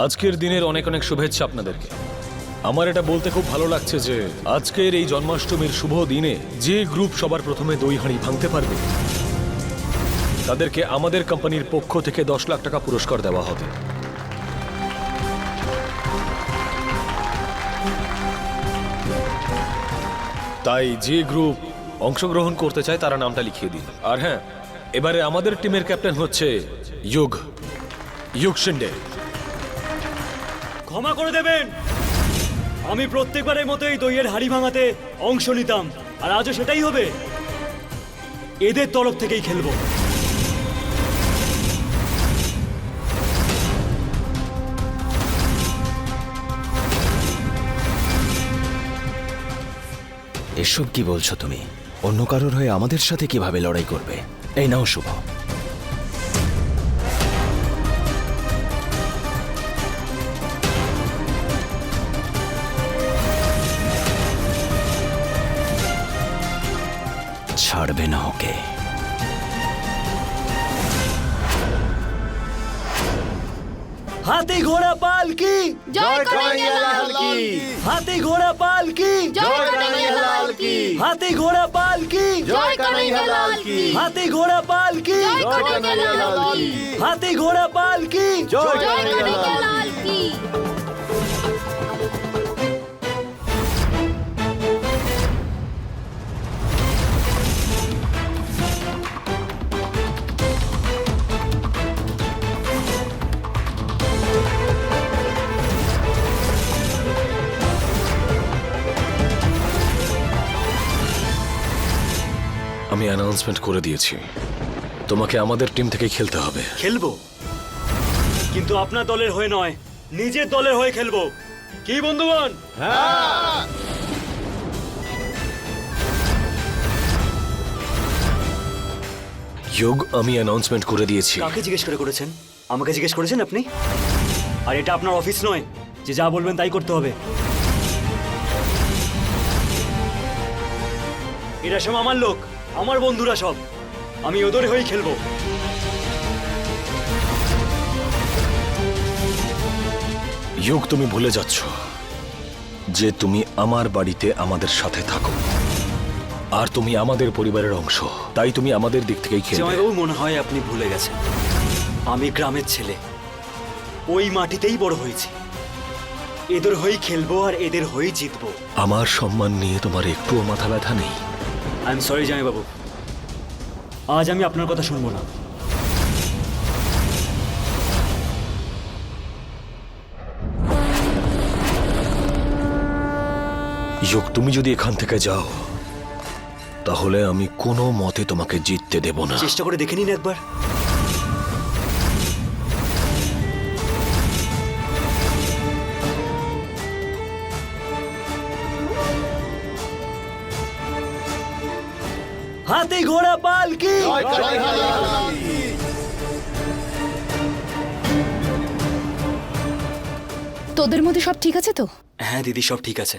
আজকের দিনের অনেক অনেক শুভেচ্ছা আপনাদেরকে। আমার এটা বলতে খুব ভালো লাগছে যে আজকের এই জন্মাষ্টমীর শুভ দিনে যে গ্রুপ সবার প্রথমে দই হাঁড়ি ভাঙতে পারবে তাদেরকে আমাদের কোম্পানির পক্ষ থেকে 10 লাখ টাকা পুরস্কার দেওয়া হবে। তাই যে গ্রুপ অংশগ্রহণ করতে চায় তারা নামটা লিখিয়ে দিন। আর হ্যাঁ, এবারে আমাদের টিমের ক্যাপ্টেন হচ্ছে ইউগ শিন্ডে। ক্ষমা করে দেবেন, আমি প্রত্যেকবারের মতো এই দইয়ের হাড়ি ভাঙাতে অংশ নিতাম, আর আজও সেটাই হবে। এদের তরফ থেকেই খেলবো। এসব কি বলছো তুমি? অন্য কারোর হয়ে আমাদের সাথে কিভাবে লড়াই করবে? এই নাও শুভ। ছাড়বে না ওকে। হাতি ঘোড়া পালকি, জয় করেঙ্গে লাল কি, হাতি ঘোড়া পালকি, জয় করেঙ্গে লাল কি, হাতি ঘোড়া পালকি, জয় করেঙ্গে লাল কি, হাতি ঘোড়া পালকি, জয় করেঙ্গে লাল কি, হাতি ঘোড়া পালকি, জয় করেঙ্গে লাল কি। আমি অ্যানাউন্সমেন্ট করে দিয়েছি, তোমাকে আমাদের টিম থেকে খেলতে হবে। খেলবো, কিন্তু আপনার দলের হয়ে নয়, নিজের দলের হয়ে খেলবো। কি বন্ধুগণ? আমি অ্যানাউন্সমেন্ট করে দিয়েছি। কাকে জিজ্ঞেস করে করেছেন? আমাকে জিজ্ঞেস করেছেন আপনি? আর এটা আপনার অফিস নয় যে যা বলবেন তাই করতে হবে। এরা সব আমার লোক, আমার বন্ধুরা সব। আমি ওদের হয়েই খেলবো। তুমি ভুলে যাচ্ছ যে তুমি আমার বাড়িতে আমাদের সাথে থাকো, আর তুমি আমাদের পরিবারের অংশ, তাই তুমি আমাদের দিক থেকেই খেলবে। জামাইবাবু, মনে হয় আপনি ভুলে গেছেন, আমি গ্রামের ছেলে, ওই মাটিতেই বড় হয়েছি। এদের হয়েই খেলবো আর এদের হয়েই জিতবো। আমার সম্মান নিয়ে তোমার একটুও মাথা ব্যথা নেই? আই এম সরি জামাইবাবু, আজ আমি আপনার কথা শুনবো না। তুমি যদি এখান থেকে যাও তাহলে আমি কোনো মতে তোমাকে জিততে দেব না। চেষ্টা করে দেখে নিন একবার। হাতি ঘোড়া পালকি, জয় করেঙ্গে লাল কি। তোদের মধ্যে সব ঠিক আছে তো? হ্যাঁ দিদি, সব ঠিক আছে,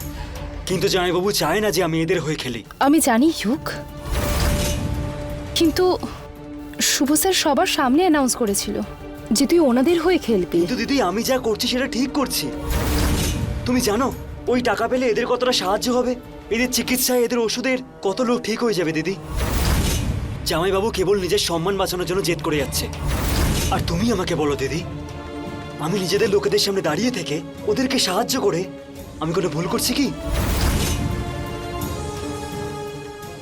কিন্তু জামাইবাবু চায় না যে আমি এদের হয়ে খেলি। আমি জানি ইউক, কিন্তু শুভ স্যার সবার সামনে অ্যানাউন্স করেছিল যে তুই ওনাদের হয়ে খেলবি। কিন্তু দিদি, আমি যা করছি সেটা ঠিক করছি। তুমি জানো ওই টাকা পেলে এদের কতটা সাহায্য হবে, এদের চিকিৎসায়, এদের ওষুধের কত লোক ঠিক হয়ে যাবে দিদি। জামাইবাবু কেবল নিজের সম্মান বাঁচানোর জন্য জেদ করে যাচ্ছে। আর তুমি আমাকে বলো দিদি, আমি নিজেদের লোকেদের সামনে দাঁড়িয়ে থেকে ওদেরকে সাহায্য করে আমি কোনো ভুল করছি কি?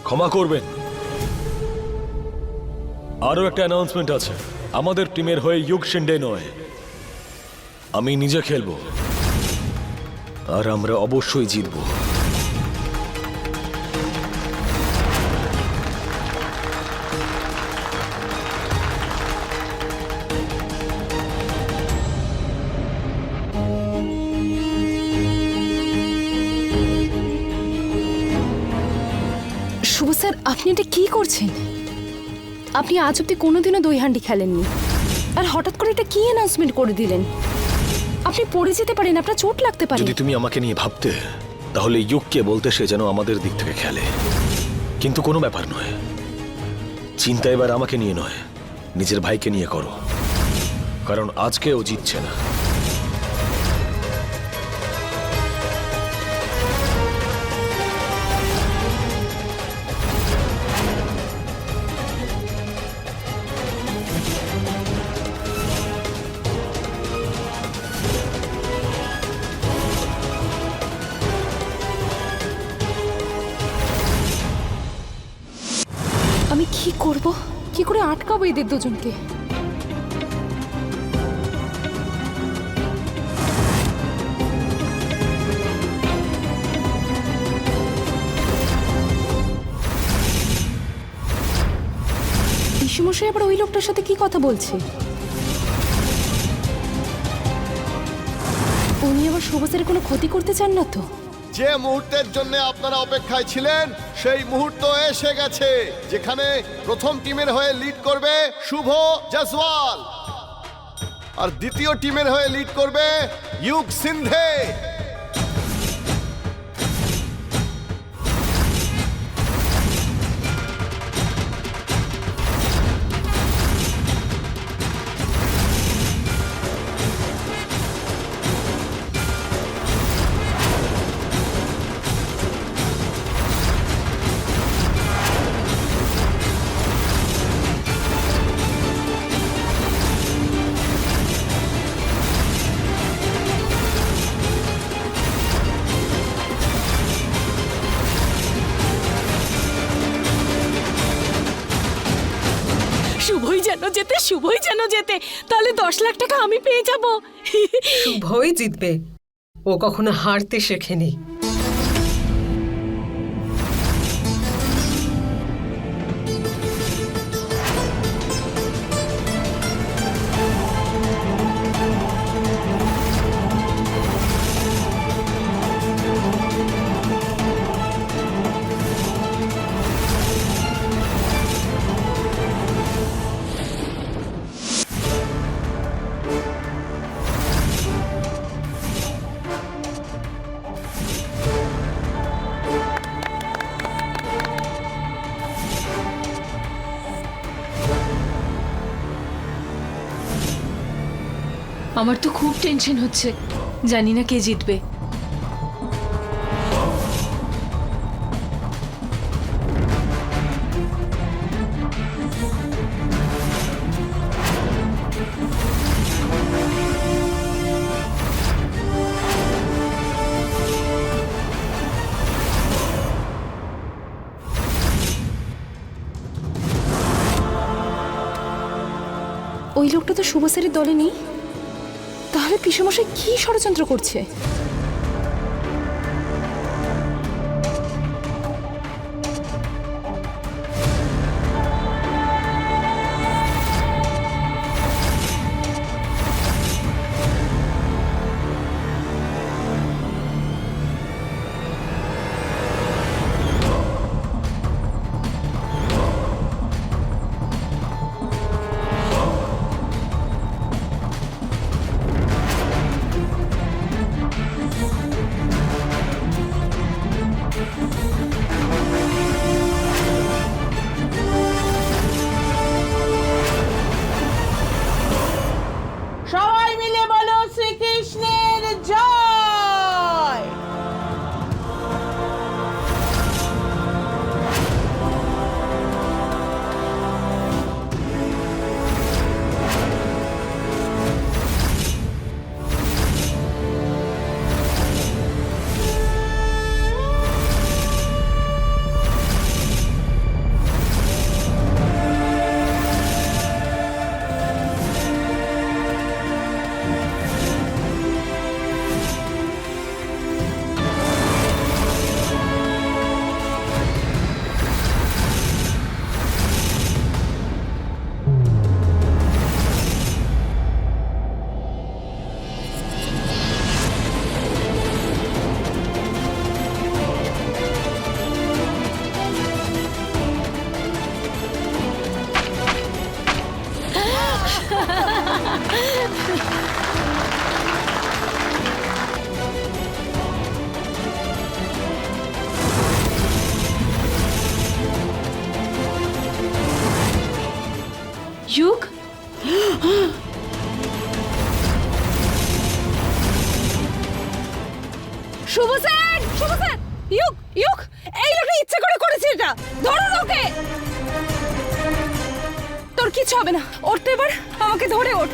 ক্ষমা করবেন, আরো একটা অ্যানাউন্সমেন্ট আছে। আমাদের টিমের হয়ে ইউগ শিন্ডে নয়, আমি নিজে খেলবো, আর আমরা অবশ্যই জিতবো। শুভ স্যার, আপনি এটা কি করছেন? আপনি আজ অব্দি কোনোদিনও দই হান্ডি খেলেননি, আর হঠাৎ করে এটা কি অ্যানাউন্সমেন্ট করে দিলেন? আপনি পড়ে যেতে পারেন, আপনার চোট লাগতে পারে। যদি তুমি আমাকে নিয়ে ভাবতে তাহলে ইউগকে বলতে সে যেন আমাদের দিক থেকে খেলে, কিন্তু কোনো ব্যাপার নয়। চিন্তা এবার আমাকে নিয়ে নয়, নিজের ভাইকে নিয়ে করো, কারণ আজকে ও জিতছে না। কি করব? কি করে আটকাবো এদের দুজনকে? পিসেমশাই আবার ওই লোকটার সাথে কি কথা বলছে? উনি আবার সুভাষের কোনো ক্ষতি করতে চান না তো? যে মুহূর্তের জন্য আপনারা অপেক্ষায় ছিলেন সেই মুহূর্ত এসে গেছে, যেখানে প্রথম টিমের হয়ে লিড করবে শুভ জয়সওয়াল আর দ্বিতীয় টিমের হয়ে লিড করবে ইউক সিন্ধে। শুভই যেন যেতে, তাহলে 10 লাখ টাকা আমি পেয়ে যাব। শুভই জিতবে, ও কখনো হারতে শেখেনি। আমার তো খুব টেনশন হচ্ছে, জানি না কে জিতবে। ওই লোকটা তো সুভাষের দলে নেই, তাহলে পিসেমশাই কি ষড়যন্ত্র করছে? সবাই মিলে বলো শ্রীকৃষ্ণের জয়। ইউক, শুভসেন, ইউক, এই লোকটা ইচ্ছে করে করেছে এটা। ধরো ওকে। তোর কিছু হবে না, ওঠ তো এবার, আমাকে ধরে ওঠ।